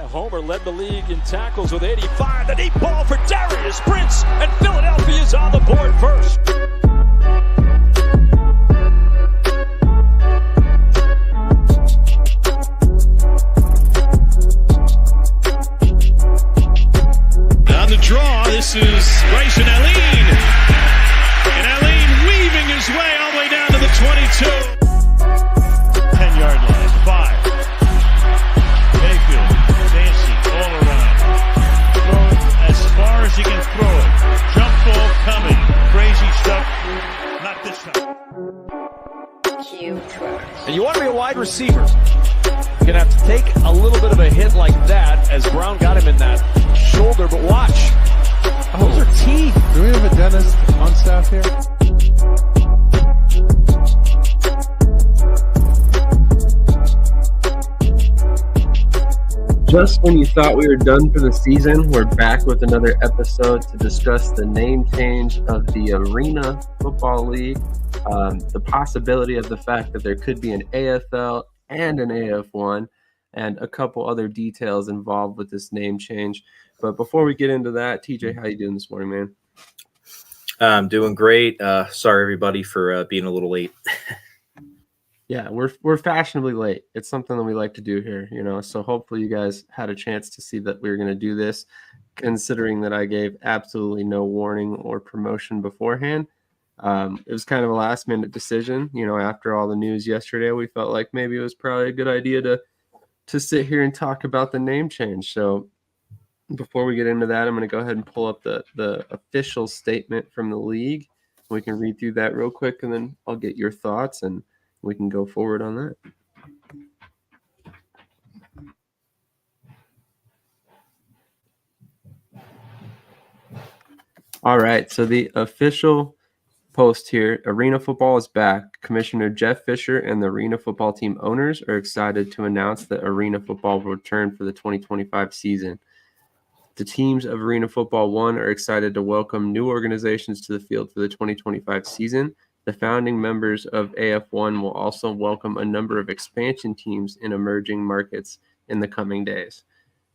Homer led the league in tackles with 85. The deep ball for Darius Prince, and Philadelphia's on the board first. On the draw, this is Bryson Allen. And Allen weaving his way all the way down to the 22. 10-yard line, 5. Mayfield, Dancy, all around. Throw as far as he can throw it. Jump ball coming. Crazy stuff. Not this time. And you want to be a wide receiver, you're going to have to take a little bit of a hit like that as Brown got him in that shoulder, but watch. Those are teeth. Do we have a dentist on staff here? Just when you thought we were done for the season, we're back with another episode to discuss the name change of the Arena Football League, the possibility of the fact that there could be an AFL and an AF1, and a couple other details involved with this name change. But before we get into that, TJ, how you doing this morning, man? I'm doing great. Sorry, everybody, for being a little late. Yeah, we're fashionably late. It's something that we like to do here, so hopefully you guys had a chance to see that we were going to do this, considering that I gave absolutely no warning or promotion beforehand. It was kind of a last-minute decision. After all the news yesterday, we felt like maybe it was probably a good idea to sit here and talk about the name change. So before we get into that, I'm going to go ahead and pull up the official statement from the league. We can read through that real quick, and then I'll get your thoughts, and we can go forward on that. All right, so the official post here, Arena Football is back. Commissioner Jeff Fisher and the Arena Football team owners are excited to announce that Arena Football will return for the 2025 season. The teams of Arena Football 1 are excited to welcome new organizations to the field for the 2025 season. The founding members of AF1 will also welcome a number of expansion teams in emerging markets in the coming days.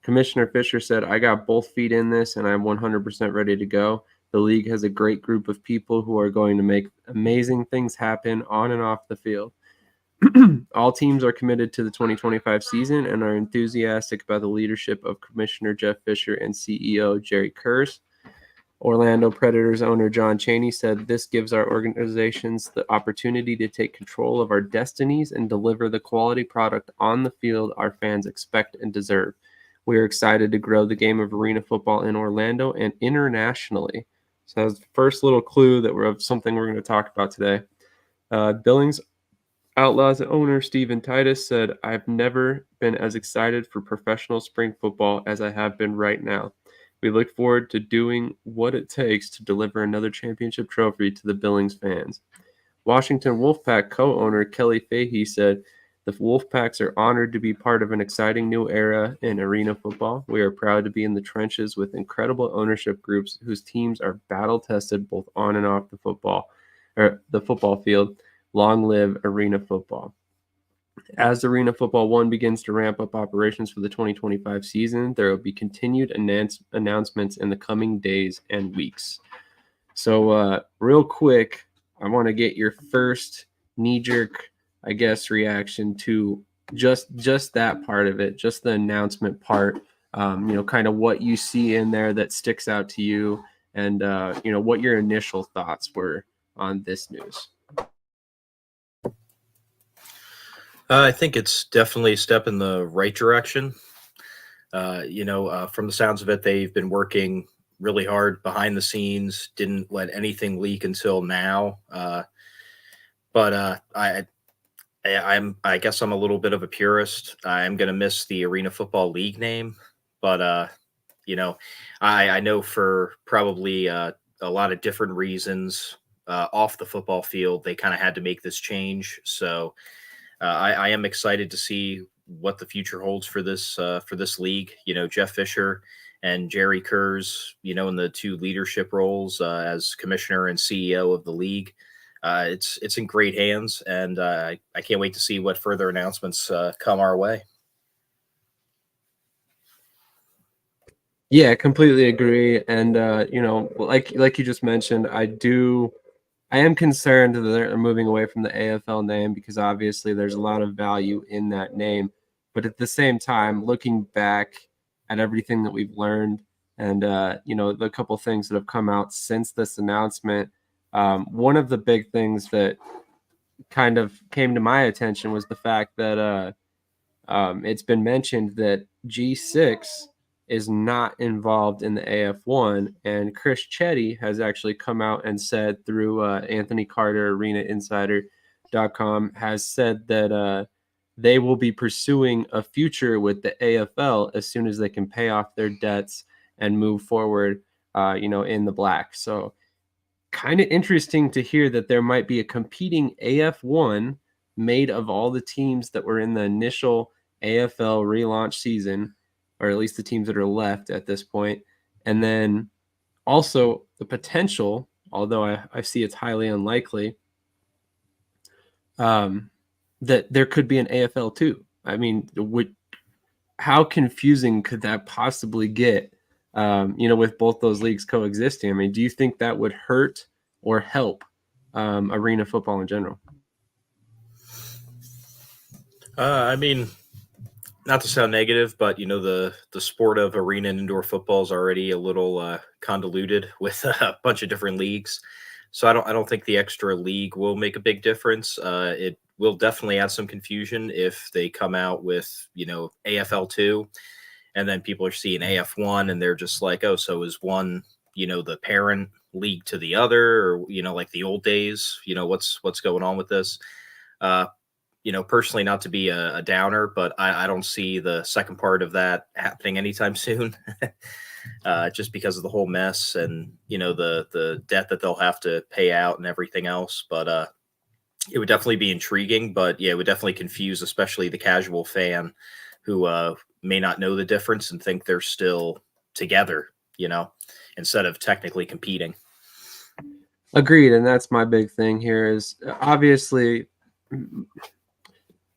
Commissioner Fisher said, "I got both feet in this and I'm 100% ready to go. The league has a great group of people who are going to make amazing things happen on and off the field. All teams are committed to the 2025 season and are enthusiastic about the leadership of Commissioner Jeff Fisher and CEO Jerry Kurz." Orlando Predators owner John Chaney said, "This gives our organizations the opportunity to take control of our destinies and deliver the quality product on the field our fans expect and deserve. We are excited to grow the game of arena football in Orlando and internationally." So that's the first little clue that we're of something we're going to talk about today. Billings Outlaws owner Steven Titus said, "I've never been as excited for professional spring football as I have been right now. We look forward to doing what it takes to deliver another championship trophy to the Billings fans." Washington Wolfpack co-owner Kelly Fahey said, "The Wolfpacks are honored to be part of an exciting new era in arena football. We are proud to be in the trenches with incredible ownership groups whose teams are battle-tested both on and off the football field. Long live arena football." As Arena Football 1 begins to ramp up operations for the 2025 season, there will be continued announcements in the coming days and weeks. So real quick, I want to get your first knee-jerk, reaction to just that part of it, just the announcement part, kind of what you see in there that sticks out to you, and, what your initial thoughts were on this news. I think it's definitely a step in the right direction. From the sounds of it, they've been working really hard behind the scenes, didn't let anything leak until now. But I guess I'm a little bit of a purist. I'm going to miss the Arena Football League name, but I know for probably a lot of different reasons off the football field, they kind of had to make this change. So I am excited to see what the future holds for this league. Jeff Fisher and Jerry Kurz, in the two leadership roles as commissioner and CEO of the league. It's in great hands, and I can't wait to see what further announcements come our way. Yeah, completely agree. And like you just mentioned, I am concerned that they're moving away from the AFL name because obviously there's a lot of value in that name. But at the same time, looking back at everything that we've learned and the couple things that have come out since this announcement, one of the big things that kind of came to my attention was the fact that it's been mentioned that G6 is not involved in the AF1, and Chris Chetty has actually come out and said through Anthony Carter, ArenaInsider.com, has said that they will be pursuing a future with the AFL as soon as they can pay off their debts and move forward, in the black. So kind of interesting to hear that there might be a competing AF1 made of all the teams that were in the initial AFL relaunch season, or at least the teams that are left at this point. And then also the potential, although I see it's highly unlikely, that there could be an AFL too. I mean, how confusing could that possibly get, with both those leagues coexisting? I mean, do you think that would hurt or help arena football in general? I mean, not to sound negative, but the sport of arena and indoor football is already a little convoluted with a bunch of different leagues. So I don't think the extra league will make a big difference. It will definitely add some confusion if they come out with AFL2, and then people are seeing AF1 and they're just like, oh, so is one the parent league to the other, or like the old days? What's going on with this? Personally, not to be a downer, but I don't see the second part of that happening anytime soon, just because of the whole mess and, the debt that they'll have to pay out and everything else. But it would definitely be intriguing, but yeah, it would definitely confuse, especially the casual fan who may not know the difference and think they're still together, instead of technically competing. Agreed. And that's my big thing here is obviously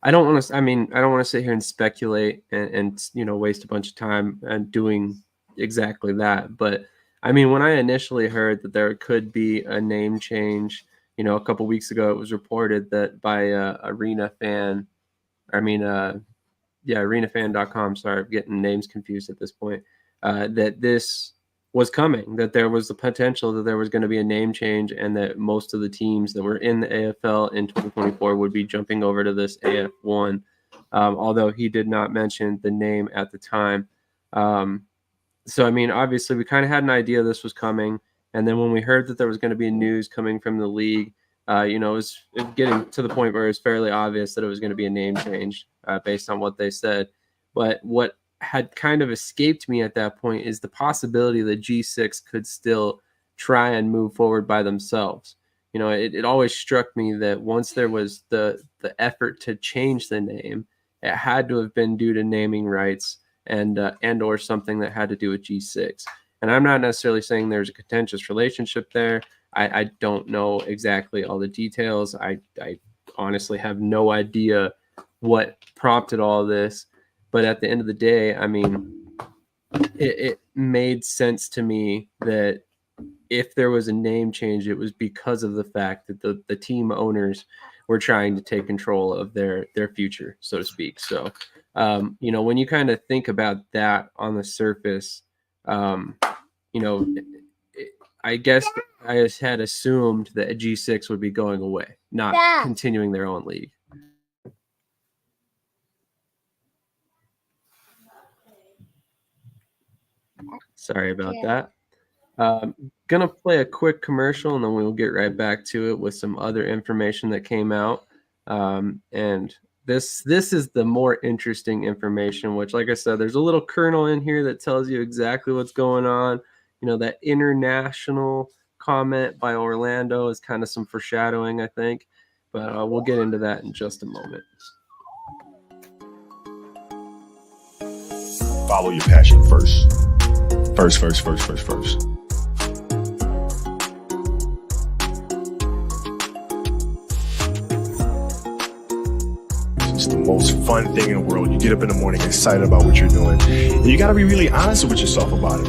I don't want to sit here and speculate and waste a bunch of time and doing exactly that. But I mean, when I initially heard that there could be a name change, a couple weeks ago, it was reported that by ArenaFan, arenafan.com, sorry, I'm getting names confused at this point, that this was coming, that there was the potential that there was going to be a name change and that most of the teams that were in the AFL in 2024 would be jumping over to this AF1, although he did not mention the name at the time. So, I mean, obviously we kind of had an idea this was coming. And then when we heard that there was going to be news coming from the league, it was getting to the point where it was fairly obvious that it was going to be a name change based on what they said. But what had kind of escaped me at that point is the possibility that G6 could still try and move forward by themselves. It always struck me that once there was the effort to change the name, it had to have been due to naming rights and or something that had to do with G6. And I'm not necessarily saying there's a contentious relationship there. I don't know exactly all the details. I honestly have no idea what prompted all this. But at the end of the day, I mean, it made sense to me that if there was a name change, it was because of the fact that the team owners were trying to take control of their future, so to speak. So, when you kind of think about that on the surface, I guess I just had assumed that G6 would be going away, not continuing their own league. Sorry about that. Gonna play a quick commercial and then we'll get right back to it with some other information that came out. And this is the more interesting information, which, like I said, there's a little kernel in here that tells you exactly what's going on. That international comment by Orlando is kind of some foreshadowing, I think. But we'll get into that in just a moment. Follow your passion first. First. It's the most fun thing in the world. You get up in the morning excited about what you're doing. And you got to be really honest with yourself about it.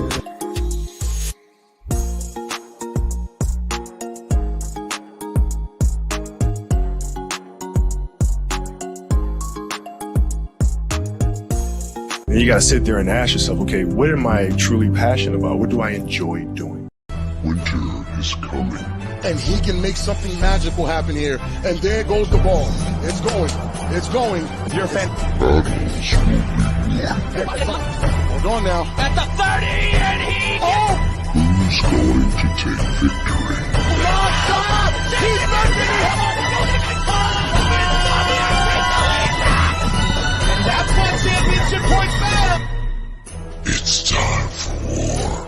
And you got to sit there and ask yourself, okay, what am I truly passionate about? What do I enjoy doing? Winter is coming. And he can make something magical happen here. And there goes the ball. It's going. It's going. You're a fan. Battles will be won. Hold on now. At the 30, and he... Oh! Who's going to take victory? He's making it! And that's why championship points matter. It's time for war.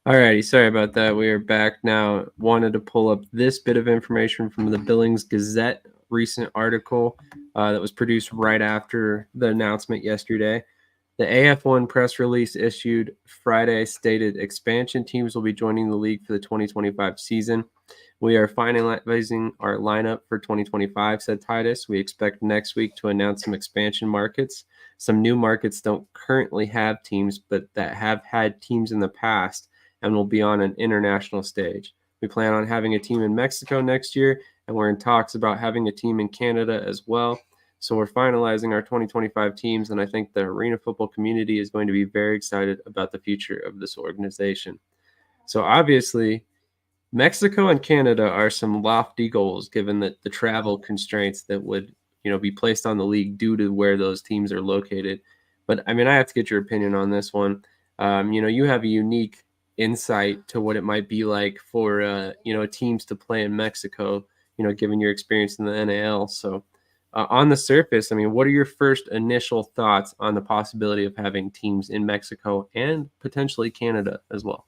Alrighty, sorry about that. We are back now. Wanted to pull up this bit of information from the Billings Gazette recent article that was produced right after the announcement yesterday. The AF1 press release issued Friday stated expansion teams will be joining the league for the 2025 season. We are finalizing our lineup for 2025, said Titus. We expect next week to announce some expansion markets. Some new markets don't currently have teams, but that have had teams in the past and will be on an international stage. We plan on having a team in Mexico next year, and we're in talks about having a team in Canada as well. So we're finalizing our 2025 teams, and I think the arena football community is going to be very excited about the future of this organization. So obviously, Mexico and Canada are some lofty goals, given that the travel constraints that would, be placed on the league due to where those teams are located. But I mean, I have to get your opinion on this one. You have a unique insight to what it might be like for teams to play in Mexico, given your experience in the NAL. So on the surface, I mean, what are your first initial thoughts on the possibility of having teams in Mexico and potentially Canada as well?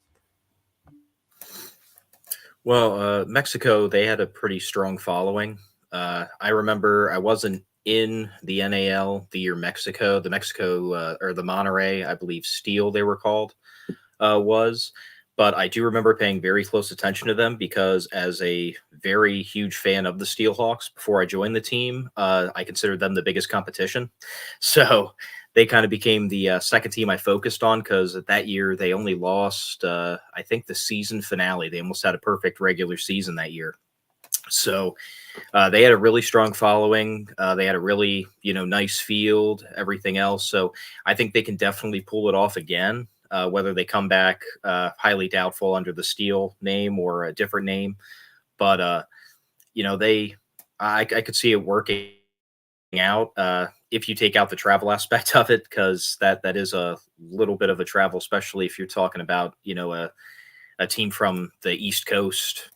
Well, Mexico, they had a pretty strong following. I remember I wasn't in the NAL the year the Mexico or the Monterrey, I believe Steel they were called, was. But I do remember paying very close attention to them because as a very huge fan of the Steelhawks before I joined the team, I considered them the biggest competition. So they kind of became the second team I focused on because that year they only lost, I think, the season finale. They almost had a perfect regular season that year. So they had a really strong following. They had a really, nice field, everything else. So I think they can definitely pull it off again. Whether they come back, highly doubtful under the Steel name or a different name. But, I could see it working out if you take out the travel aspect of it, because that is a little bit of a travel, especially if you're talking about, a team from the East Coast,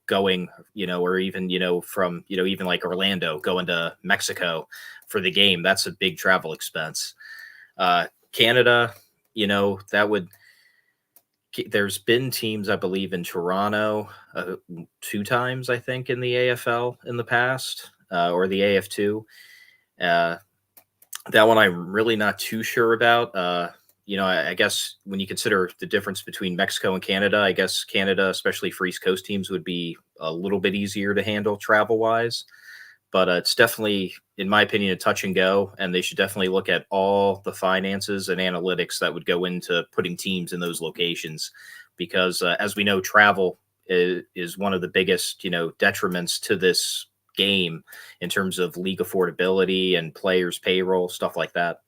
going, or even, from, even like Orlando going to Mexico for the game. That's a big travel expense. Canada, there's been teams, I believe, in Toronto 2 times, I think, in the AFL in the past, or the AF2. That one I'm really not too sure about. I guess when you consider the difference between Mexico and Canada, I guess Canada, especially for East Coast teams, would be a little bit easier to handle travel-wise. But it's definitely, in my opinion, a touch and go, and they should definitely look at all the finances and analytics that would go into putting teams in those locations, because as we know, travel is one of the biggest, detriments to this game in terms of league affordability and players' payroll, stuff like that.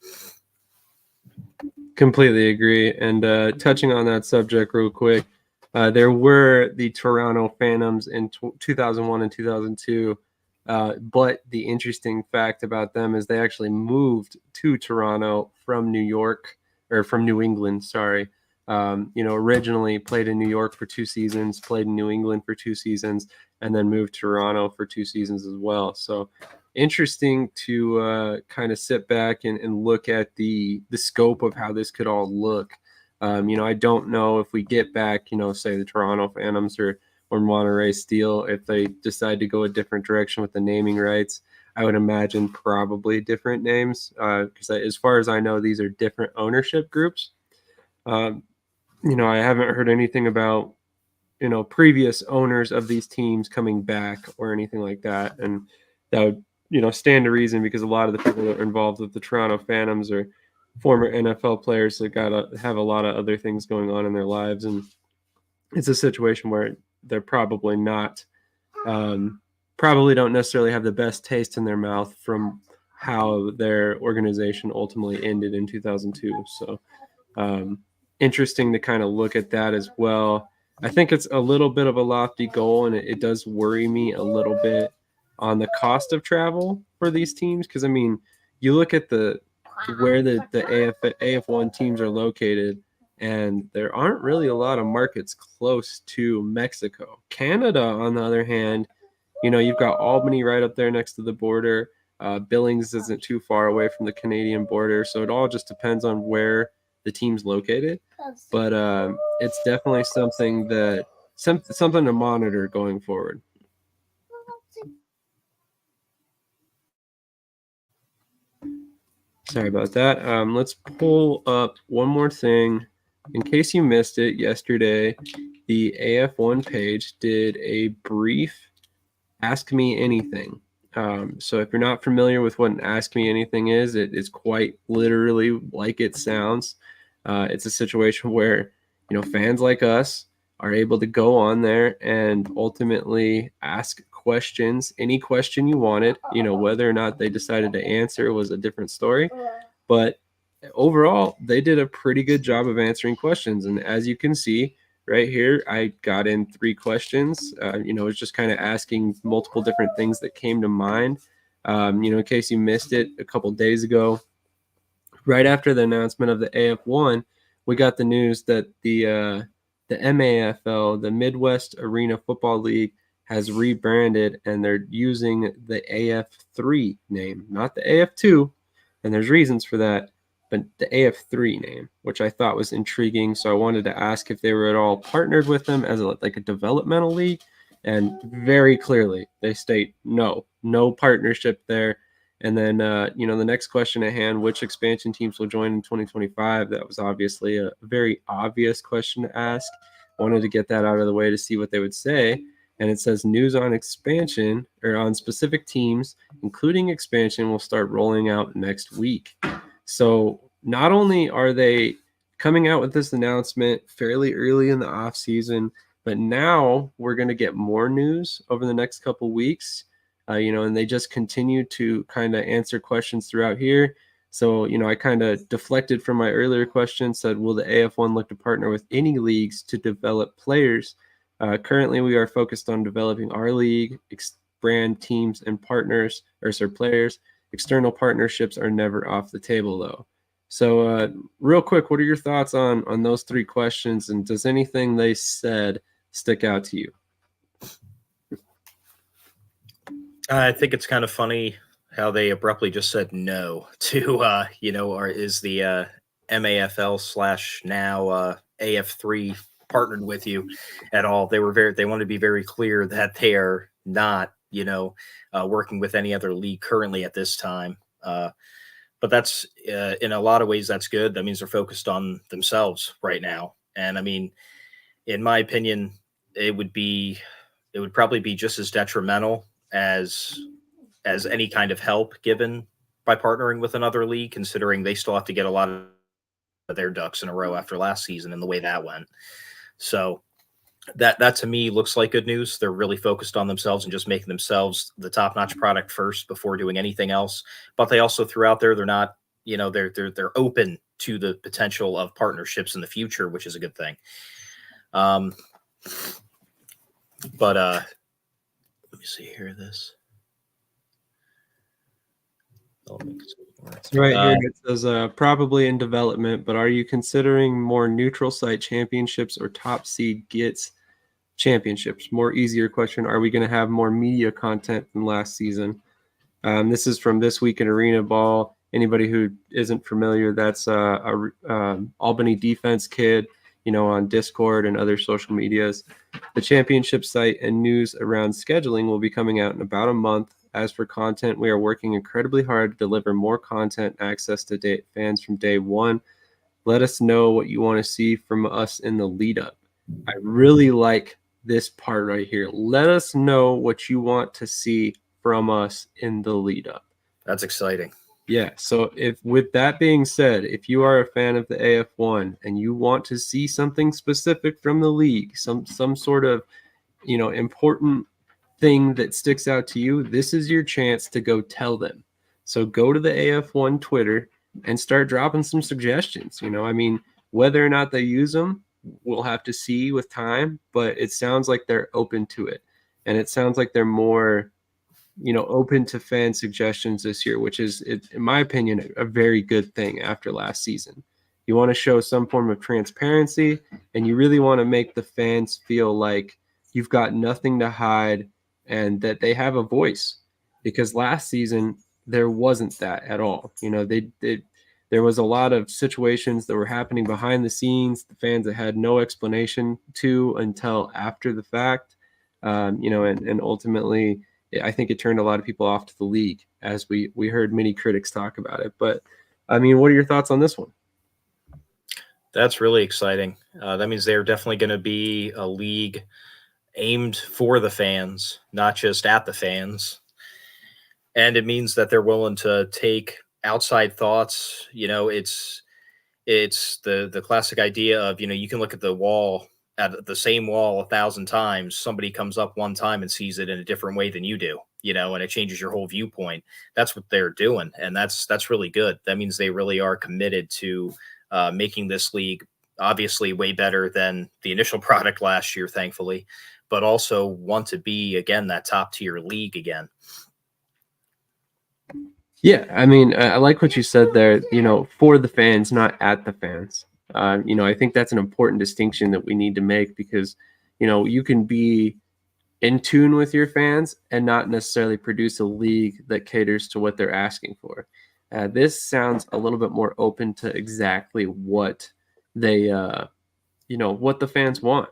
Completely agree. And touching on that subject real quick, there were the Toronto Phantoms in 2001 and 2002. But the interesting fact about them is they actually moved to Toronto from New England. Sorry. Originally played in New York for 2 seasons, played in New England for 2 seasons, and then moved to Toronto for 2 seasons as well. So interesting to kind of sit back and look at the scope of how this could all look. I don't know if we get back, say the Toronto Phantoms or Monterey Steel, if they decide to go a different direction with the naming rights. I would imagine probably different names because as far as I know, these are different ownership groups. I haven't heard anything about, previous owners of these teams coming back or anything like that. And that would stand to reason because a lot of the people that are involved with the Toronto Phantoms are former NFL players that have a lot of other things going on in their lives, and it's a situation where they're probably not, probably don't necessarily have the best taste in their mouth from how their organization ultimately ended in 2002. So interesting to kind of look at that as well. I think it's a little bit of a lofty goal, and it does worry me a little bit on the cost of travel for these teams. Because, I mean, you look at where the AF1 teams are located, and there aren't really a lot of markets close to Mexico. Canada, on the other hand, you've got Albany right up there next to the border. Billings isn't too far away from the Canadian border. So it all just depends on where the team's located. But it's definitely something to monitor going forward. Sorry about that. Let's pull up one more thing. In case you missed it, yesterday, the AF1 page did a brief Ask Me Anything. So if you're not familiar with what an Ask Me Anything is, it is quite literally like it sounds. It's a situation where, fans like us are able to go on there and ultimately ask questions, any question you wanted. Whether or not they decided to answer was a different story. But overall, they did a pretty good job of answering questions. And as you can see right here, I got in 3 questions. It's just kind of asking multiple different things that came to mind. In case you missed it a couple days ago, right after the announcement of the AF1, we got the news that the MAFL, the Midwest Arena Football League, has rebranded, and they're using the AF3 name, not the AF2, and there's reasons for that, but the AF3 name, which I thought was intriguing. So I wanted to ask if they were at all partnered with them as a developmental league, and very clearly they state no partnership there. And then, the next question at hand, which expansion teams will join in 2025? That was obviously a very obvious question to ask. Wanted to get that out of the way to see what they would say. And it says news on expansion, or on specific teams, including expansion, will start rolling out next week. So not only are they coming out with this announcement fairly early in the off season, but now we're going to get more news over the next couple weeks. And they just continue to kind of answer questions throughout here. So, I kind of deflected from my earlier question, said, will the AF1 look to partner with any leagues to develop players? Currently, we are focused on developing our league, brand teams and partners, players. External partnerships are never off the table, though. So real quick, what are your thoughts on those 3 questions? And does anything they said stick out to you? I think it's kind of funny how they abruptly just said no to, or is the MAFL / now AF3 partnered with you at all. They wanted to be very clear that they are not, working with any other league currently at this time. But that's in a lot of ways, that's good. That means they're focused on themselves right now. And I mean, in my opinion, it would probably be just as detrimental as any kind of help given by partnering with another league, considering they still have to get a lot of their ducks in a row after last season and the way that went. So that to me looks like good news. They're really focused on themselves and just making themselves the top-notch product first before doing anything else. But they also threw out there, they're not, they're open to the potential of partnerships in the future, which is a good thing. But let me see here. Right here it says probably in development, but are you considering more neutral site championships or top seed gets championships? More easier question. Are we going to have more media content than last season? This is from This Week in Arena Ball. Anybody who isn't familiar, that's Albany defense kid, on Discord and other social medias. The championship site and news around scheduling will be coming out in about a month. As for content, we are working incredibly hard to deliver more content access to fans from day one. Let us know what you want to see from us in the lead up. I really like this part right here. Let us know what you want to see from us in the lead up. That's exciting. Yeah. So with that being said, if you are a fan of the AF1 and you want to see something specific from the league, some sort of, important thing that sticks out to you, this is your chance to go tell them. So go to the AF1 Twitter and start dropping some suggestions. Whether or not they use them, we'll have to see with time, but it sounds like they're open to it. And it sounds like they're more open to fan suggestions this year, which is, in my opinion, a very good thing after last season. You want to show some form of transparency, and you really want to make the fans feel like you've got nothing to hide and that they have a voice. Because last season, there wasn't that at all. There was a lot of situations that were happening behind the scenes, the fans that had no explanation to until after the fact, and ultimately, I think it turned a lot of people off to the league, as we heard many critics talk about it. But, what are your thoughts on this one? That's really exciting. That means they're definitely going to be a league aimed for the fans, not just at the fans. And it means that they're willing to take outside thoughts. It's the classic idea of, you can look at the same wall 1,000 times. Somebody comes up one time and sees it in a different way than you do, and it changes your whole viewpoint. That's what they're doing. And that's really good. That means they really are committed to making this league obviously way better than the initial product last year, thankfully, but also want to be, again, that top tier league again. Yeah, I like what you said there, for the fans, not at the fans. I think that's an important distinction that we need to make, because, you can be in tune with your fans and not necessarily produce a league that caters to what they're asking for. This sounds a little bit more open to exactly what they, what the fans want.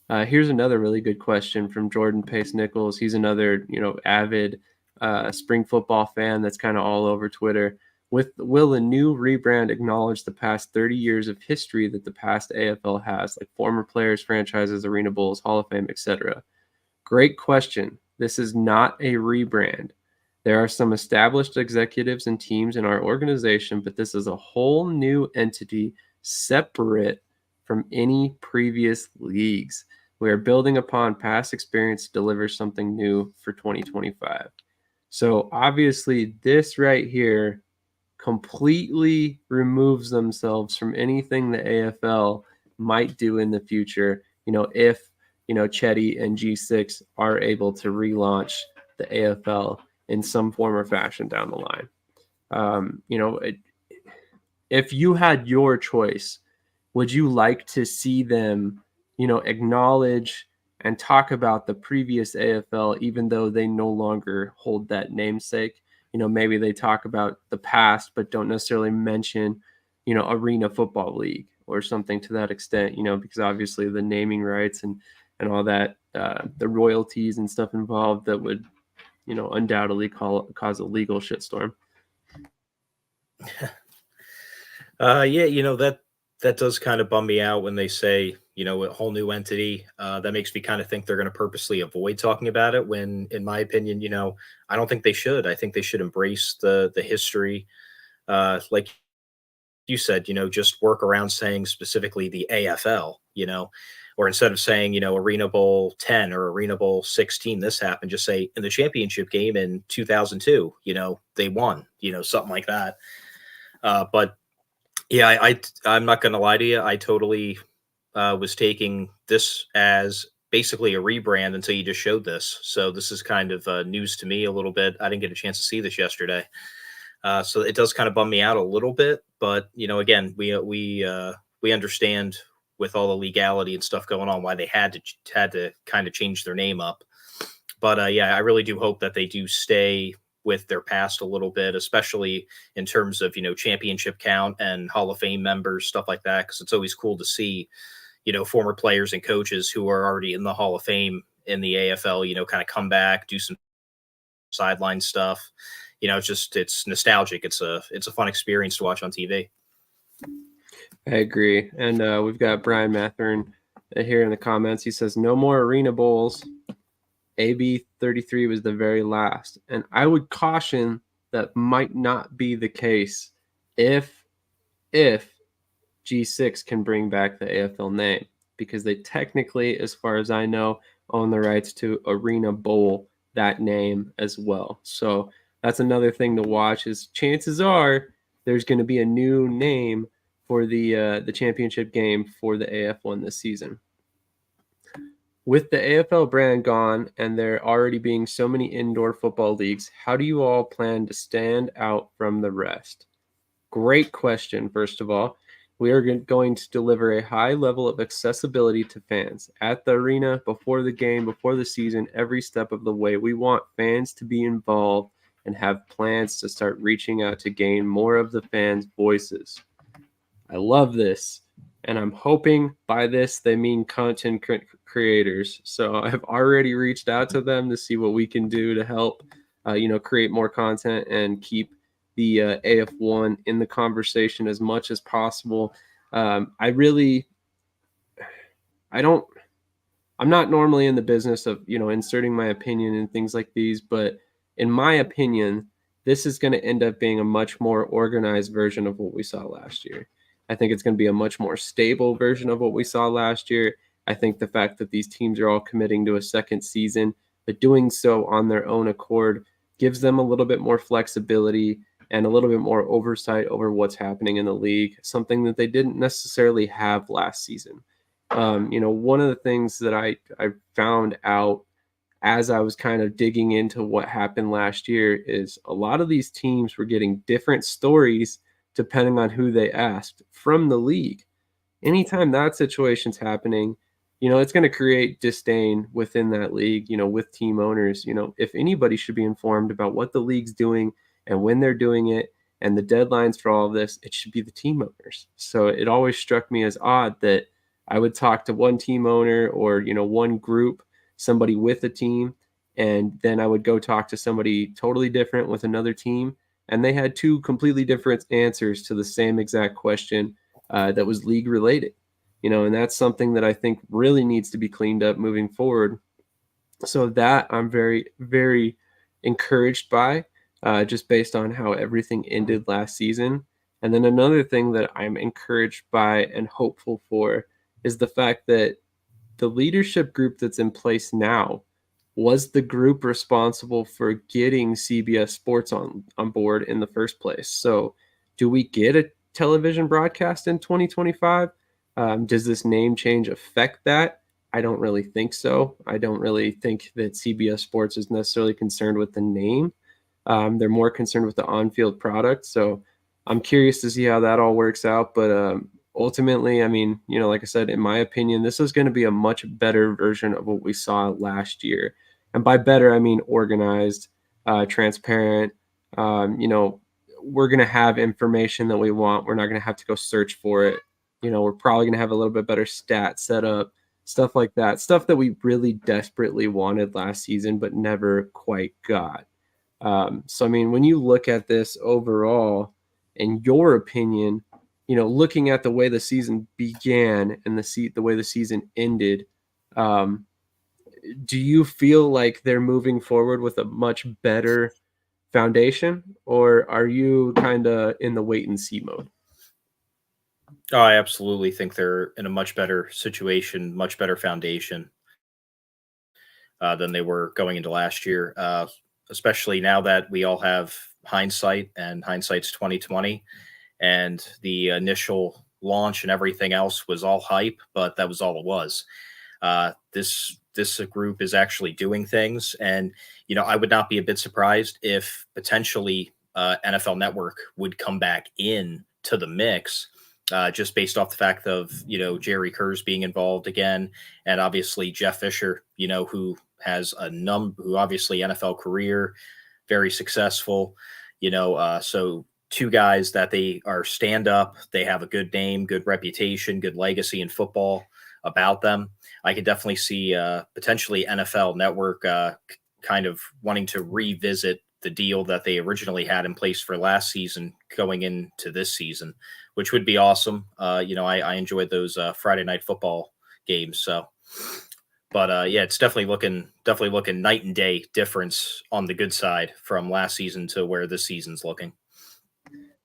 Here's another really good question from Jordan Pace Nichols. He's another, avid spring football fan that's kind of all over Twitter. Will a new rebrand acknowledge the past 30 years of history that the past AFL has, like former players, franchises, Arena Bowls, Hall of Fame, etc.? Great question. This is not a rebrand. There are some established executives and teams in our organization, but this is a whole new entity separate from any previous leagues. We are building upon past experience to deliver something new for 2025. So obviously this right here completely removes themselves from anything the AFL might do in the future, if, Chetty and G6 are able to relaunch the AFL in some form or fashion down the line. If you had your choice, would you like to see them, acknowledge and talk about the previous AFL, even though they no longer hold that namesake? Maybe they talk about the past, but don't necessarily mention, Arena Football League or something to that extent, because obviously the naming rights and all that, the royalties and stuff involved, that would, undoubtedly cause a legal shitstorm. That does kind of bum me out when they say, a whole new entity. That makes me kind of think they're going to purposely avoid talking about it, when, in my opinion, I don't think they should. I think they should embrace the history. Like you said, just work around saying specifically the AFL, or instead of saying, Arena Bowl 10 or Arena Bowl 16, this happened, just say in the championship game in 2002, they won, something like that. But yeah, I'm not going to lie to you. I totally was taking this as basically a rebrand until you just showed this. So this is kind of news to me a little bit. I didn't get a chance to see this yesterday. So it does kind of bum me out a little bit. But, again, we understand with all the legality and stuff going on why they had to kind of change their name up. But I really do hope that they do stay with their past a little bit, especially in terms of, championship count and Hall of Fame members, stuff like that. Because it's always cool to see, former players and coaches who are already in the Hall of Fame in the AFL, kind of come back, do some sideline stuff. It's nostalgic. It's a fun experience to watch on TV. I agree. And we've got Brian Mathern here in the comments. He says, no more Arena Bowls. AB 33 was the very last. And I would caution that might not be the case if G6 can bring back the AFL name, because they technically, as far as I know, own the rights to Arena Bowl, that name as well. So that's another thing to watch, is chances are there's going to be a new name for the championship game for the AF1 this season. With the AFL brand gone and there already being so many indoor football leagues, how do you all plan to stand out from the rest? Great question, first of all. We are going to deliver a high level of accessibility to fans at the arena, before the game, before the season, every step of the way. We want fans to be involved and have plans to start reaching out to gain more of the fans' voices. I love this. And I'm hoping by this they mean content creators. So I've already reached out to them to see what we can do to help, create more content and keep the AF1 in the conversation as much as possible. I'm not normally in the business of, inserting my opinion in things like these, but in my opinion, this is going to end up being a much more organized version of what we saw last year. I think it's going to be a much more stable version of what we saw last year. I think the fact that these teams are all committing to a second season, but doing so on their own accord, gives them a little bit more flexibility and a little bit more oversight over what's happening in the league, something that they didn't necessarily have last season. One of the things that I found out as I was kind of digging into what happened last year is a lot of these teams were getting different stories depending on who they asked from the league. Anytime that situation's happening, it's going to create disdain within that league, with team owners. If anybody should be informed about what the league's doing and when they're doing it and the deadlines for all of this, it should be the team owners. So it always struck me as odd that I would talk to one team owner or, one group, somebody with a team, and then I would go talk to somebody totally different with another team, and they had two completely different answers to the same exact question that was league related. And that's something that I think really needs to be cleaned up moving forward. So that I'm very, very encouraged by, just based on how everything ended last season. And then another thing that I'm encouraged by and hopeful for is the fact that the leadership group that's in place now was the group responsible for getting CBS Sports on board in the first place. So do we get a television broadcast in 2025? Does this name change affect that? I don't really think so. I don't really think that CBS Sports is necessarily concerned with the name. They're more concerned with the on-field product. So I'm curious to see how that all works out. But ultimately, I mean, like I said, in my opinion, this is going to be a much better version of what we saw last year. And by better, I mean organized, transparent. We're going to have information that we want. We're not going to have to go search for it. We're probably going to have a little bit better stat setup, stuff like that, stuff that we really desperately wanted last season, but never quite got. So, I mean, when you look at this overall, in your opinion, looking at the way the season began and the way the season ended, do you feel like they're moving forward with a much better foundation, or are you kind of in the wait and see mode? Oh, I absolutely think they're in a much better situation, much better foundation than they were going into last year, especially now that we all have hindsight, and hindsight's 2020. And the initial launch and everything else was all hype, but that was all it was. This group is actually doing things, and I would not be a bit surprised if potentially NFL Network would come back in to the mix, just based off the fact of Jerry Kerr's being involved again, and obviously Jeff Fisher, who has who obviously NFL career, very successful, so. Two guys that they are stand up. They have a good name, good reputation, good legacy in football about them. I could definitely see potentially NFL Network kind of wanting to revisit the deal that they originally had in place for last season going into this season, which would be awesome. I enjoyed those Friday night football games. So But yeah, it's definitely looking night and day difference on the good side from last season to where this season's looking.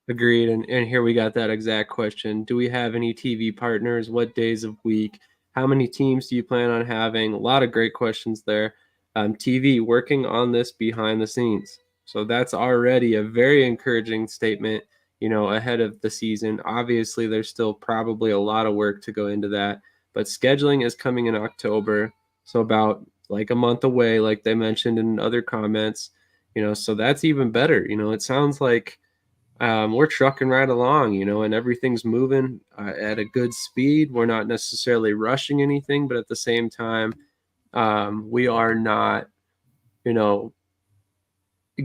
Agreed. And here we got that exact question. Do we have any TV partners? What days of week? How many teams do you plan on having? A lot of great questions there. TV, working on this behind the scenes. So that's already a very encouraging statement, ahead of the season. Obviously, there's still probably a lot of work to go into that, but scheduling is coming in October. So about like a month away, like they mentioned in other comments, so that's even better. It sounds like we're trucking right along, and everything's moving at a good speed. We're not necessarily rushing anything, but at the same time, we are not,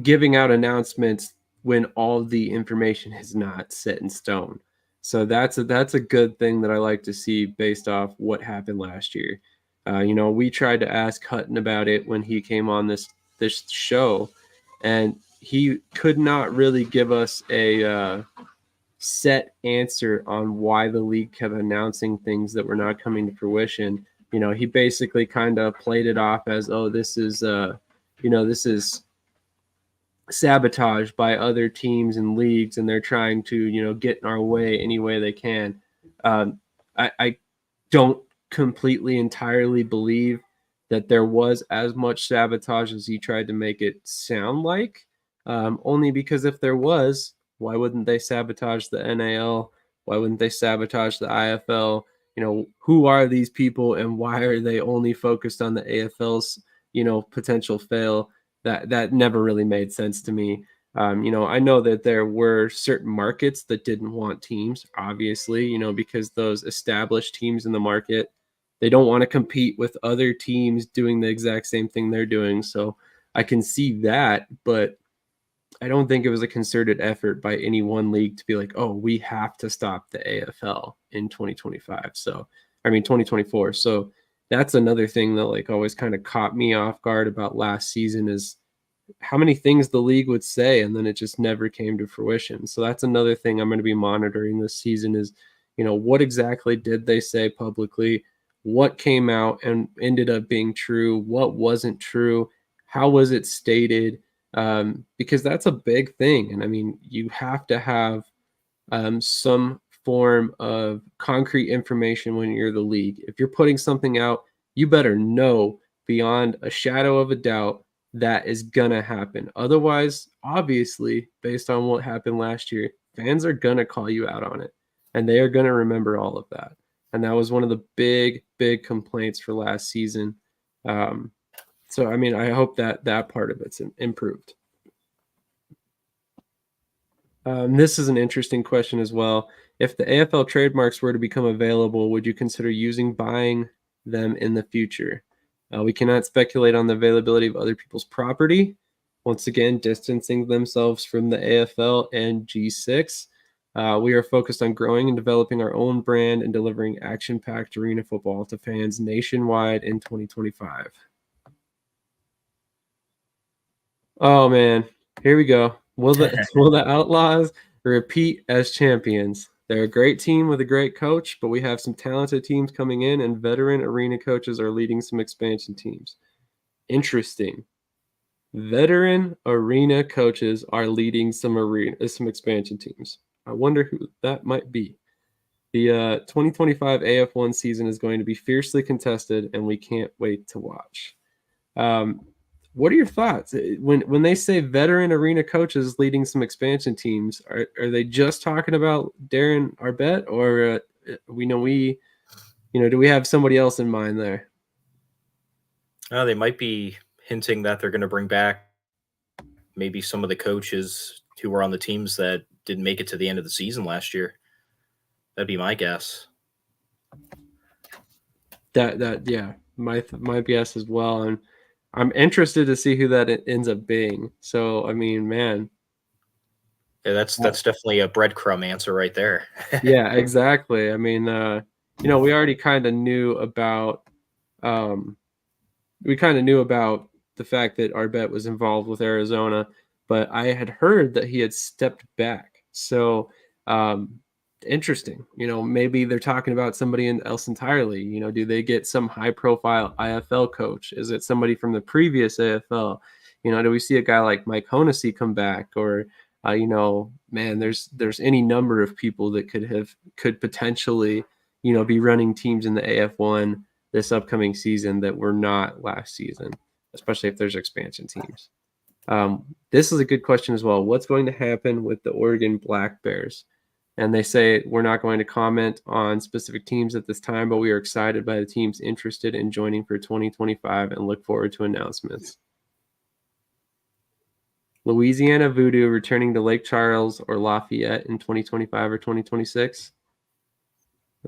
giving out announcements when all the information is not set in stone. So that's a good thing that I like to see based off what happened last year. We tried to ask Hutton about it when he came on this show, and he could not really give us a set answer on why the league kept announcing things that were not coming to fruition. He basically kind of played it off as, oh, this is this is sabotage by other teams and leagues, and they're trying to get in our way any way they can. I don't completely entirely believe that there was as much sabotage as he tried to make it sound like, only because if there was, why wouldn't they sabotage the NAL? Why wouldn't they sabotage the IFL? Who are these people, and why are they only focused on the AFL's potential fail? That never really made sense to me. I know that there were certain markets that didn't want teams, obviously, because those established teams in the market, they don't want to compete with other teams doing the exact same thing they're doing. So I can see that, but I don't think it was a concerted effort by any one league to be like, oh, we have to stop the AFL in 2025. 2024. So that's another thing that like always kind of caught me off guard about last season is how many things the league would say, and then it just never came to fruition. So that's another thing I'm going to be monitoring this season is, what exactly did they say publicly? What came out and ended up being true? What wasn't true? How was it stated? Because that's a big thing. And I mean, you have to have some form of concrete information when you're the league. If you're putting something out, you better know beyond a shadow of a doubt that is gonna happen. Otherwise, obviously, based on what happened last year, fans are gonna call you out on it, and they are gonna remember all of that. And that was one of the big complaints for last season. So I mean, I hope that part of it's improved. This is an interesting question as well. If the AFL trademarks were to become available, would you consider buying them in the future? We cannot speculate on the availability of other people's property. Once again, distancing themselves from the AFL and G6. We are focused on growing and developing our own brand and delivering action-packed arena football to fans nationwide in 2025. Oh man, here we go. Will the Outlaws repeat as champions? They're a great team with a great coach, but we have some talented teams coming in, and veteran arena coaches are leading some expansion teams. Interesting. Veteran arena coaches are leading some expansion teams. I wonder who that might be. The 2025 AF1 season is going to be fiercely contested, and we can't wait to watch. What are your thoughts when they say veteran arena coaches leading some expansion teams? Are they just talking about Darren Arbet, or do we have somebody else in mind there? They might be hinting that they're going to bring back maybe some of the coaches who were on the teams that didn't make it to the end of the season last year. That'd be my guess. Yeah, my guess as well, and I'm interested to see who that ends up being. So, I mean, man. Yeah, that's definitely a breadcrumb answer right there. Yeah, exactly. I mean, we already kind of knew about the fact that Arbet was involved with Arizona, but I had heard that he had stepped back. So, interesting. Maybe they're talking about somebody else entirely. Do they get some high-profile IFL coach? Is it somebody from the previous AFL? Do we see a guy like Mike Honesy come back? Or, man, there's any number of people that could potentially, be running teams in the AF1 this upcoming season that were not last season, especially if there's expansion teams. This is a good question as well. What's going to happen with the Oregon Black Bears? And they say, we're not going to comment on specific teams at this time, but we are excited by the teams interested in joining for 2025 and look forward to announcements. Louisiana Voodoo returning to Lake Charles or Lafayette in 2025 or 2026?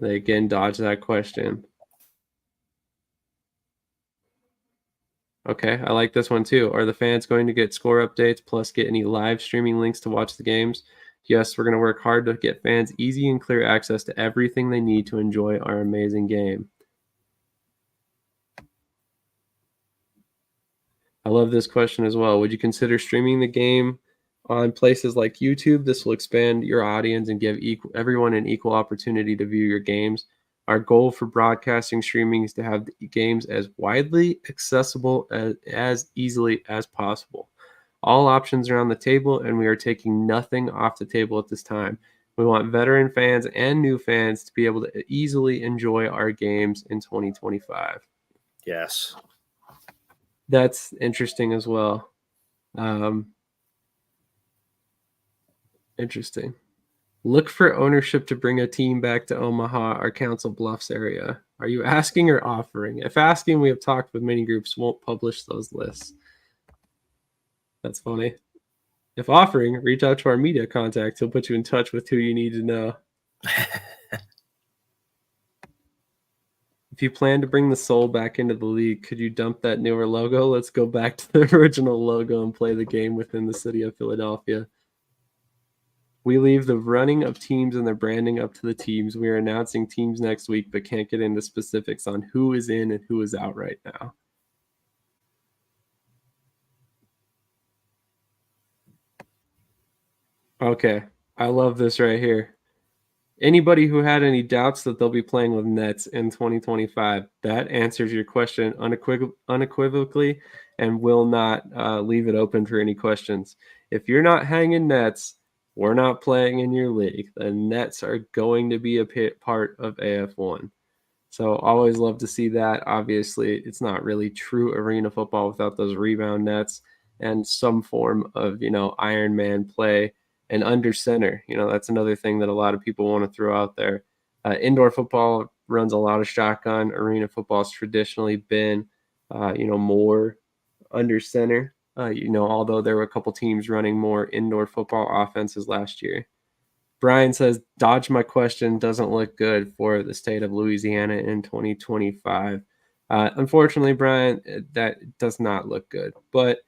They again dodge that question. Okay, I like this one too. Are the fans going to get score updates plus get any live streaming links to watch the games? Yes, we're going to work hard to get fans easy and clear access to everything they need to enjoy our amazing game. I love this question as well. Would you consider streaming the game on places like YouTube? This will expand your audience and give everyone an equal opportunity to view your games. Our goal for broadcasting streaming is to have the games as widely accessible as easily as possible. All options are on the table, and we are taking nothing off the table at this time. We want veteran fans and new fans to be able to easily enjoy our games in 2025. Yes. That's interesting as well. Interesting. Look for ownership to bring a team back to Omaha or Council Bluffs area. Are you asking or offering? If asking, we have talked with many groups, won't publish those lists. That's funny. If offering, reach out to our media contact. He'll put you in touch with who you need to know. If you plan to bring the soul back into the league, could you dump that newer logo? Let's go back to the original logo and play the game within the city of Philadelphia. We leave the running of teams and their branding up to the teams. We are announcing teams next week, but can't get into specifics on who is in and who is out right now. Okay, I love this right here. Anybody who had any doubts that they'll be playing with nets in 2025, that answers your question unequivocally and will not leave it open for any questions. If you're not hanging nets, we're not playing in your league. The nets are going to be a part of AF1. So always love to see that. Obviously, it's not really true arena football without those rebound nets and some form of, Iron Man play. And under center, that's another thing that a lot of people want to throw out there. Indoor football runs a lot of shotgun. Arena football has traditionally been, more under center. Although there were a couple teams running more indoor football offenses last year. Brian says, dodge my question, doesn't look good for the state of Louisiana in 2025. Unfortunately, Brian, that does not look good. But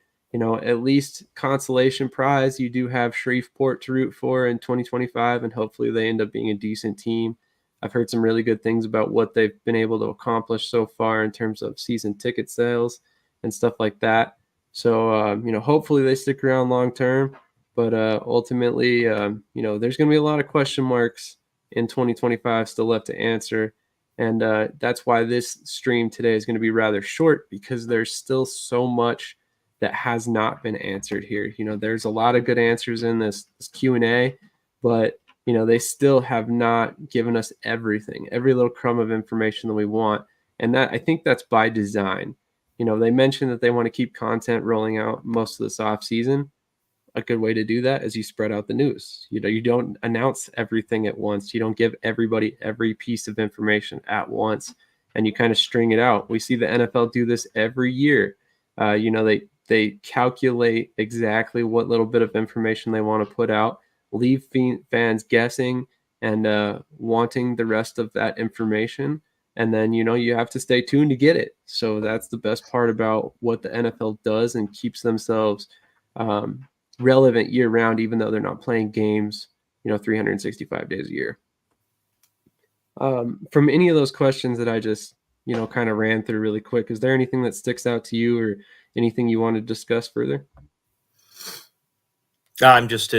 at least consolation prize, you do have Shreveport to root for in 2025, and hopefully they end up being a decent team. I've heard some really good things about what they've been able to accomplish so far in terms of season ticket sales and stuff like that. So, hopefully they stick around long term, but ultimately, there's going to be a lot of question marks in 2025 still left to answer. And that's why this stream today is going to be rather short, because there's still so much that has not been answered here. There's a lot of good answers in this Q&A, but, they still have not given us everything, every little crumb of information that we want. And I think that's by design. They mentioned that they want to keep content rolling out most of this off season. A good way to do that is you spread out the news. You don't announce everything at once. You don't give everybody every piece of information at once, and you kind of string it out. We see the NFL do this every year. They calculate exactly what little bit of information they want to put out, leave fans guessing and wanting the rest of that information. And then, you have to stay tuned to get it. So that's the best part about what the NFL does and keeps themselves relevant year round, even though they're not playing games, 365 days a year. From any of those questions that I just, kind of ran through really quick, is there anything that sticks out to you or anything you want to discuss further? I'm just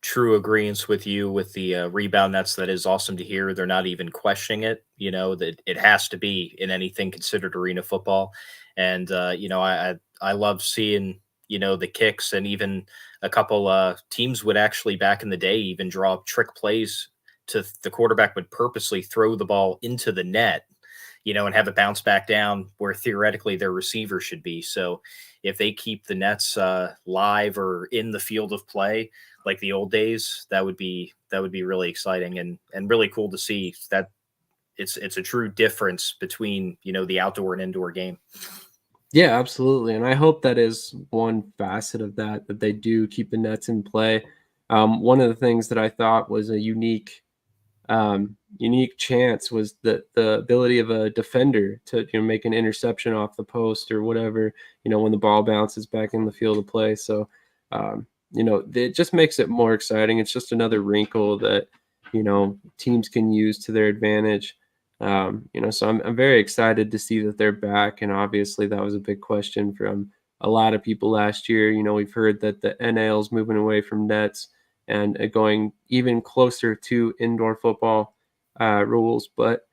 true agreement with you with the rebound nets. That is awesome to hear. They're not even questioning it. That it has to be in anything considered arena football. And I love seeing the kicks, and even a couple teams would actually back in the day even draw up trick plays to the quarterback would purposely throw the ball into the net, and have it bounce back down where theoretically their receiver should be. So if they keep the Nets live or in the field of play like the old days, that would be really exciting and really cool to see. That it's a true difference between the outdoor and indoor game. Yeah, absolutely. And I hope that is one facet of that they do keep the nets in play. One of the things that I thought was a unique chance was the ability of a defender to make an interception off the post or whatever, when the ball bounces back in the field of play. So it just makes it more exciting. It's just another wrinkle that teams can use to their advantage. So I'm very excited to see that they're back, and obviously that was a big question from a lot of people last year. We've heard that the NL is moving away from nets and going even closer to indoor football rules. But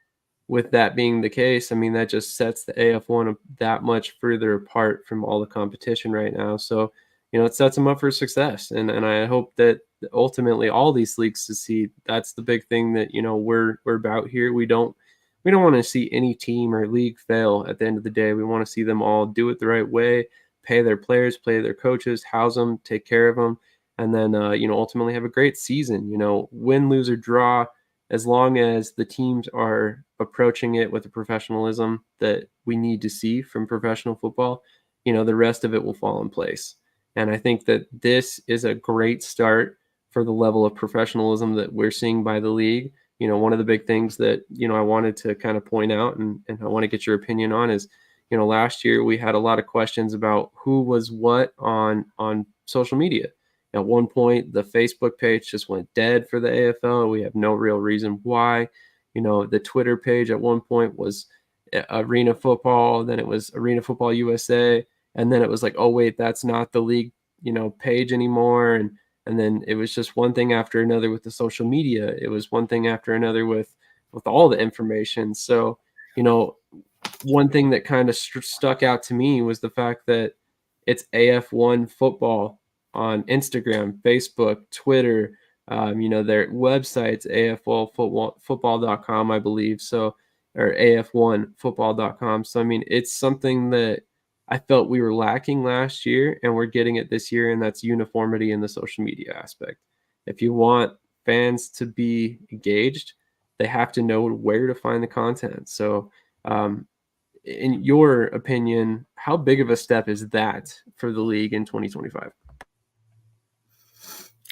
with that being the case, I mean, that just sets the AF1 that much further apart from all the competition right now. So, it sets them up for success. And I hope that ultimately all these leagues succeed. That's the big thing that, we're about here. We don't want to see any team or league fail at the end of the day. We want to see them all do it the right way, pay their players, pay their coaches, house them, take care of them, and then, ultimately have a great season. Win, lose, or draw, as long as the teams are approaching it with the professionalism that we need to see from professional football, the rest of it will fall in place. And I think that this is a great start for the level of professionalism that we're seeing by the league. One of the big things that, I wanted to kind of point out and I want to get your opinion on is, last year we had a lot of questions about who was what on social media. At one point, the Facebook page just went dead for the AFL. We have no real reason why. The Twitter page at one point was Arena Football, then it was Arena Football USA, and then it was like, oh wait, that's not the league, page anymore. And then it was just one thing after another with the social media. It was one thing after another with all the information. So, one thing that kind of stuck out to me was the fact that it's AF1 football on Instagram, Facebook, Twitter, their websites, AF1football.com, I believe. So, or AF1football.com. So, I mean, it's something that I felt we were lacking last year, and we're getting it this year, and that's uniformity in the social media aspect. If you want fans to be engaged, they have to know where to find the content. So, in your opinion, how big of a step is that for the league in 2025?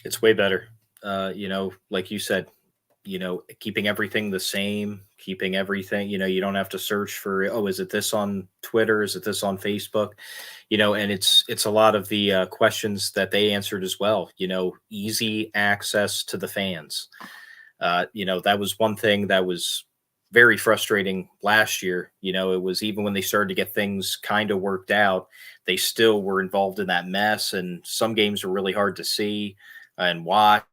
It's way better. Like you said, keeping everything the same, keeping everything, you don't have to search for, oh, is it this on Twitter? Is it this on Facebook? And it's a lot of the questions that they answered as well, easy access to the fans. That was one thing that was very frustrating last year. It was even when they started to get things kind of worked out, they still were involved in that mess. And some games were really hard to see and watch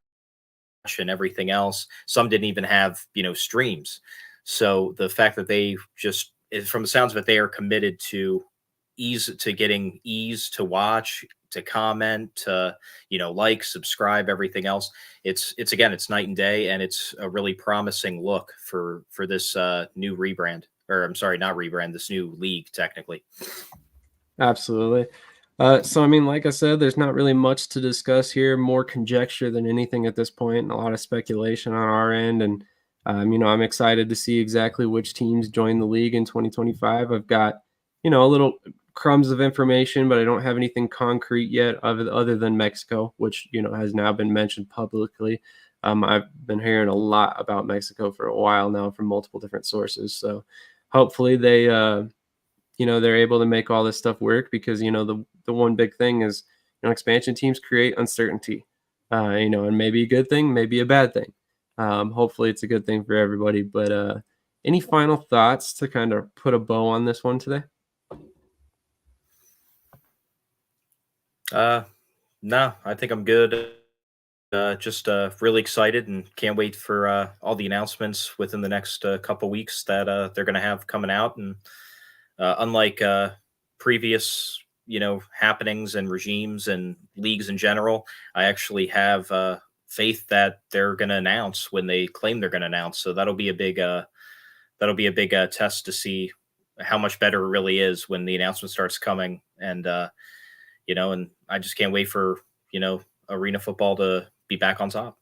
and everything else. Some didn't even have, streams. So the fact that they just, from the sounds of it, they are committed to getting ease to watch, to comment, to, like, subscribe, everything else. It's night and day, and it's a really promising look for this new rebrand, or I'm sorry, not rebrand, this new league technically. Absolutely. So, I mean, like I said, there's not really much to discuss here, more conjecture than anything at this point, and a lot of speculation on our end. And, I'm excited to see exactly which teams join the league in 2025. I've got, a little crumbs of information, but I don't have anything concrete yet other than Mexico, which, has now been mentioned publicly. I've been hearing a lot about Mexico for a while now from multiple different sources. So hopefully they're able to make all this stuff work, because, the one big thing is, expansion teams create uncertainty, and maybe a good thing, maybe a bad thing. Hopefully it's a good thing for everybody. But any final thoughts to kind of put a bow on this one today? No, I think I'm good. just really excited and can't wait for all the announcements within the next couple weeks that they're going to have coming out. And unlike previous, happenings and regimes and leagues in general, I actually have faith that they're going to announce when they claim they're going to announce. So that'll be a big test to see how much better it really is when the announcement starts coming. And and I just can't wait for arena football to be back on top.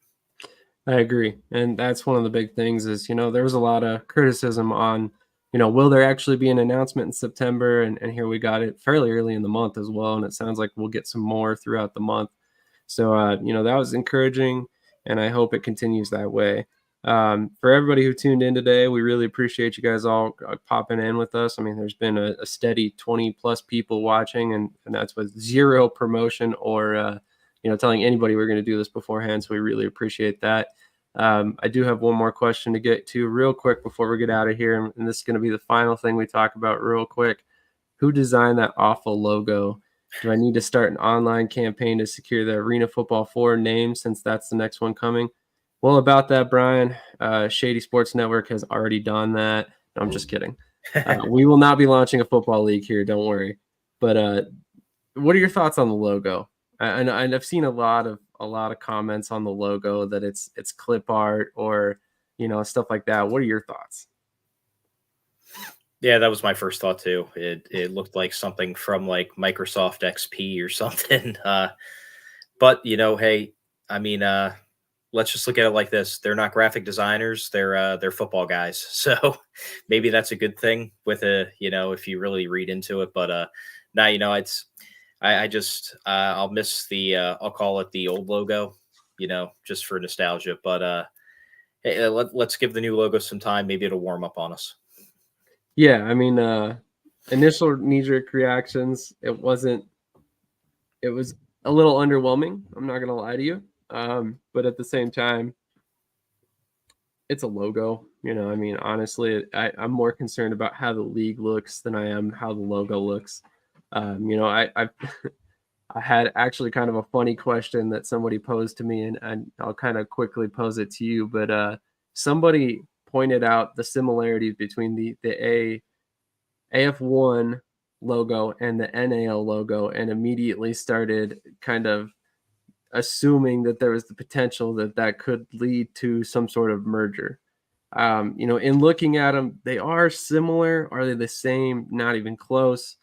I agree. And that's one of the big things is, there was a lot of criticism on, will there actually be an announcement in September? And here we got it fairly early in the month as well. And it sounds like we'll get some more throughout the month. So, that was encouraging. And I hope it continues that way. For everybody who tuned in today, we really appreciate you guys all popping in with us. I mean, there's been a steady 20 plus people watching, and that's with zero promotion or, telling anybody we're going to do this beforehand. So we really appreciate that. I do have one more question to get to real quick before we get out of here. And this is going to be the final thing we talk about real quick. Who designed that awful logo? Do I need to start an online campaign to secure the Arena Football 4 name since that's the next one coming? Well, about that, Brian, Shady Sports Network has already done that. No, I'm just kidding. We will not be launching a football league here. Don't worry. But what are your thoughts on the logo? And I've seen a lot of comments on the logo that it's clip art or stuff like that. What are your thoughts? Yeah, that was my first thought too. It looked like something from like Microsoft XP or something. But hey, I mean, let's just look at it like this: they're not graphic designers; they're football guys. So maybe that's a good thing with if you really read into it. But now it's. I'll miss I'll call it the old logo, just for nostalgia. But hey, let's give the new logo some time. Maybe it'll warm up on us. Yeah, I mean, initial knee-jerk reactions, it was a little underwhelming. I'm not going to lie to you. But at the same time, it's a logo. I mean, honestly, I'm more concerned about how the league looks than I am how the logo looks. I had actually kind of a funny question that somebody posed to me, and I'll kind of quickly pose it to you. But somebody pointed out the similarities between the AF1 logo and the NAL logo, and immediately started kind of assuming that there was the potential that could lead to some sort of merger. In looking at them, they are similar. Are they the same? Not even close.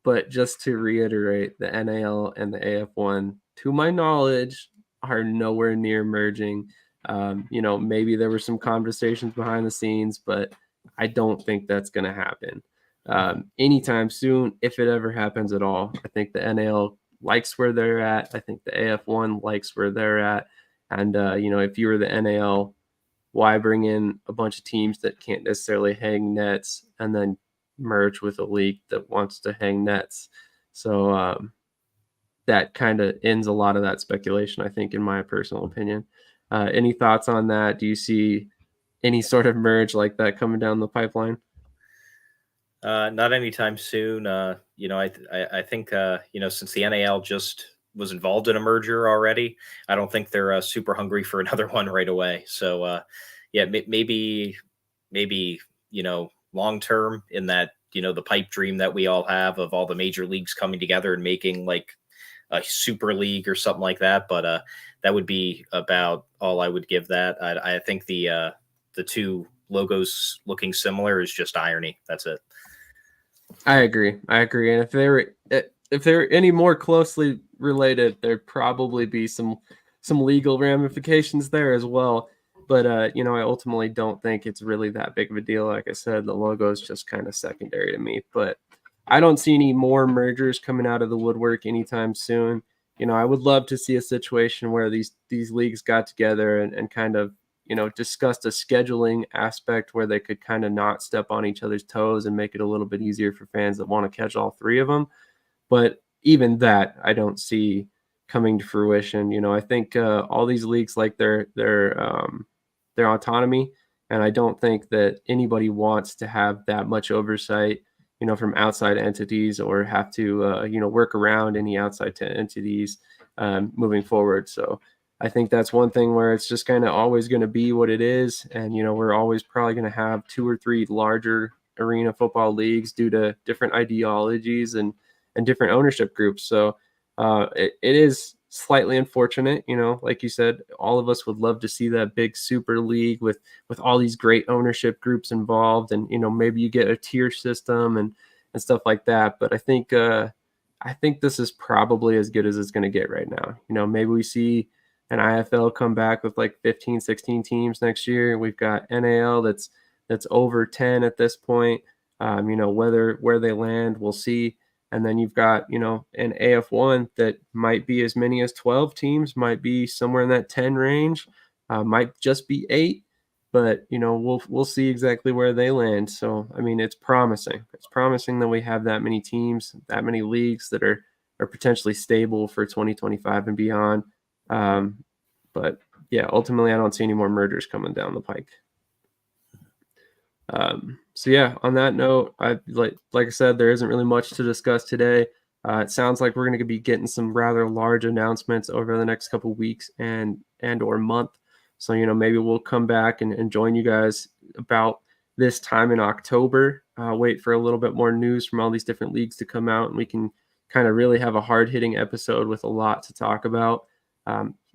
But just to reiterate, the NAL and the AF1, to my knowledge, are nowhere near merging. Maybe there were some conversations behind the scenes, but I don't think that's going to happen anytime soon, if it ever happens at all. I think the NAL likes where they're at. I think the AF1 likes where they're at. And, if you were the NAL, why bring in a bunch of teams that can't necessarily hang nets and then merge with a league that wants to hang nets? So that kind of ends a lot of that speculation, I think, in my personal opinion. Any thoughts on that? Do you see any sort of merge like that coming down the pipeline? Not anytime soon. I think since the NAL just was involved in a merger already, I don't think they're super hungry for another one right away. So maybe long term, in that the pipe dream that we all have of all the major leagues coming together and making like a super league or something like that. But that would be about all I would give that. I think the two logos looking similar is just irony. That's it. I agree. And if they're any more closely related, there'd probably be some legal ramifications there as well. But I ultimately don't think it's really that big of a deal. Like I said, the logo is just kind of secondary to me. But I don't see any more mergers coming out of the woodwork anytime soon. I would love to see a situation where these leagues got together and kind of discussed a scheduling aspect where they could kind of not step on each other's toes and make it a little bit easier for fans that want to catch all three of them. But even that, I don't see coming to fruition. I think all these leagues like their autonomy, and I don't think that anybody wants to have that much oversight, from outside entities or have to, work around any outside entities. moving forward. So I think that's one thing where it's just kind of always going to be what it is. And, we're always probably going to have 2 or 3 larger arena football leagues due to different ideologies and different ownership groups. So it is slightly unfortunate, like you said, all of us would love to see that big super league with all these great ownership groups involved. And, maybe you get a tier system and stuff like that. But I think this is probably as good as it's going to get right now. Maybe we see an IFL come back with like 15, 16 teams next year. We've got NAL that's over 10 at this point. Where they land, we'll see. And then you've got, an AF1 that might be as many as 12 teams, might be somewhere in that 10 range, might just be 8. But, we'll see exactly where they land. So, it's promising. It's promising that we have that many teams, that many leagues that are potentially stable for 2025 and beyond. But yeah, ultimately, I don't see any more mergers coming down the pike. So yeah, on that note, like I said, there isn't really much to discuss today. It sounds like we're going to be getting some rather large announcements over the next couple weeks and or month. So, maybe we'll come back and join you guys about this time in October. Wait for a little bit more news from all these different leagues to come out, and we can kind of really have a hard-hitting episode with a lot to talk about.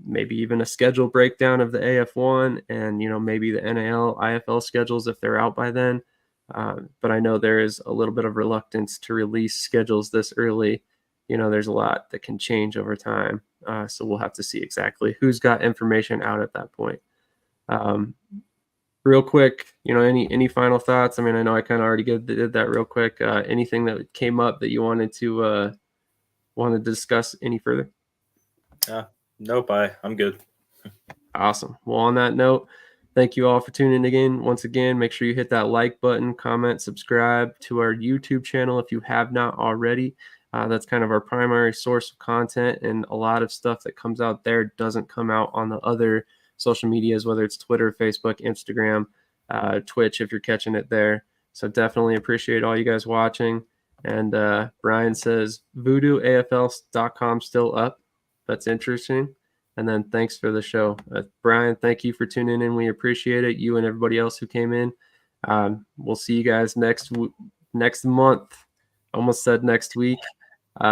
Maybe even a schedule breakdown of the AF1 and, maybe the NAL, IFL schedules if they're out by then. But I know there is a little bit of reluctance to release schedules this early. There's a lot that can change over time. So we'll have to see exactly who's got information out at that point. Real quick, any final thoughts? I know I kind of already did that real quick. Anything that came up that you wanted to discuss any further? Nope, I'm good. Awesome. Well, on that note, thank you all for tuning in. Once again, make sure you hit that like button, comment, subscribe to our YouTube channel if you have not already. That's kind of our primary source of content, and a lot of stuff that comes out there doesn't come out on the other social medias, whether it's Twitter, Facebook, Instagram, Twitch, if you're catching it there. So definitely appreciate all you guys watching. And Brian says, voodooafl.com still up. That's interesting. And then thanks for the show. Brian, thank you for tuning in. We appreciate it. You and everybody else who came in. We'll see you guys next month. Almost said next week.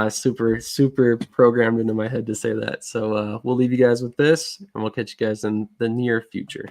Super programmed into my head to say that. So we'll leave you guys with this, and we'll catch you guys in the near future.